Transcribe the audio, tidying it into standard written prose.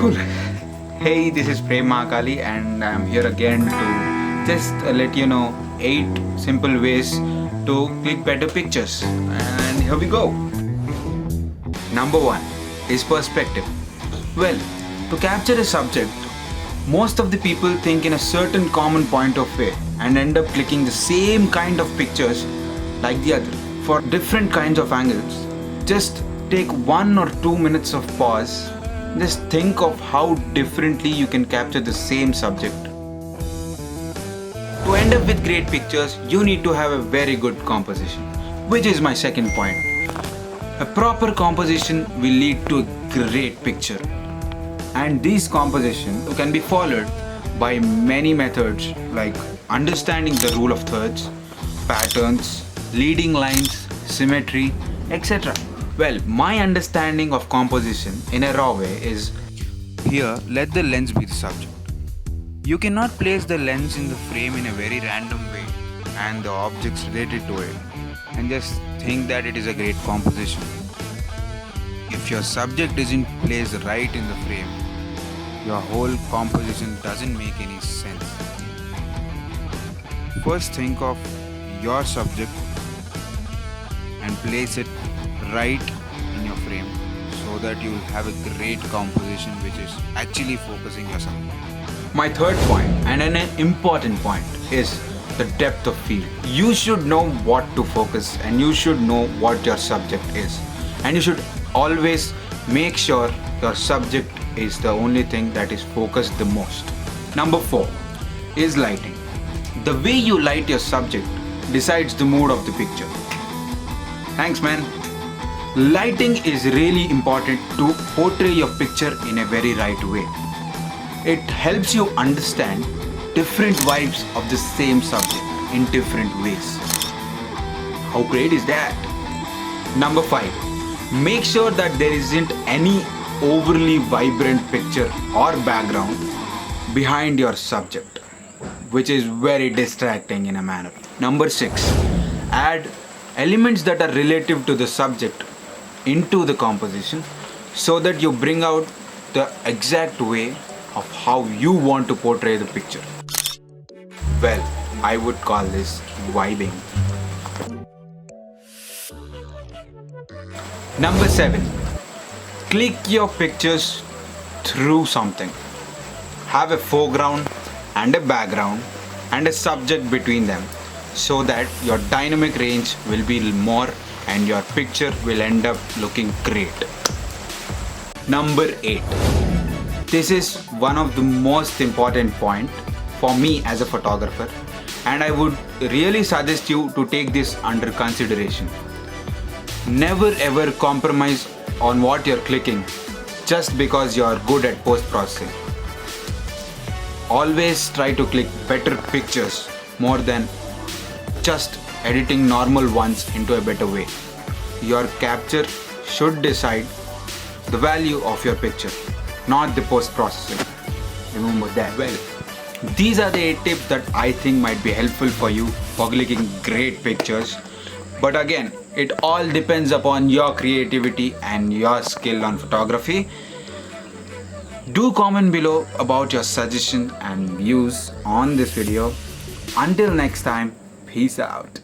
Cool. Hey, this is Prema Kali and I'm here again to just let you know 8 simple ways to click better pictures. And here we go. Number 1 is perspective. Well, to capture a subject, most of the people think in a certain common point of view and end up clicking the same kind of pictures like the other. For different kinds of angles, just take 1 or 2 minutes of pause. Just think of how differently you can capture the same subject. To end up with great pictures, you need to have a very good composition, which is my second point. A proper composition will lead to a great picture. And this composition can be followed by many methods like understanding the rule of thirds, patterns, leading lines, symmetry, etc. Well, my understanding of composition in a raw way is, here let the lens be the subject. You cannot place the lens in the frame in a very random way and the objects related to it and just think that it is a great composition. If your subject isn't placed right in the frame, your whole composition doesn't make any sense. First think of your subject and place it right in your frame so that you will have a great composition which is actually focusing your subject. My third point and an important point is the depth of field. You should know what to focus and you should know what your subject is, and you should always make sure your subject is the only thing that is focused the most. Number 4 is lighting. The way you light your subject decides the mood of the picture. Thanks, man. Lighting is really important to portray your picture in a very right way. It helps you understand different vibes of the same subject in different ways. How great is that? Number 5. Make sure that there isn't any overly vibrant picture or background behind your subject, which is very distracting in a manner. Number 6. Add elements that are relative to the subject into the composition so that you bring out the exact way of how you want to portray the picture. Well, I would call this vibing. Number 7. Click your pictures through something. Have a foreground and a background and a subject between them so that your dynamic range will be more and your picture will end up looking great. Number 8. This is one of the most important points for me as a photographer, and I would really suggest you to take this under consideration. Never ever compromise on what you're clicking just because you're good at post-processing. Always try to click better pictures more than just editing normal ones into a better way. Your capture should decide the value of your picture, not the post-processing. Remember that. Well, these are the 8 tips that I think might be helpful for you for clicking great pictures. But again, it all depends upon your creativity and your skill on photography. Do comment below about your suggestion and views on this video. Until next time, peace out.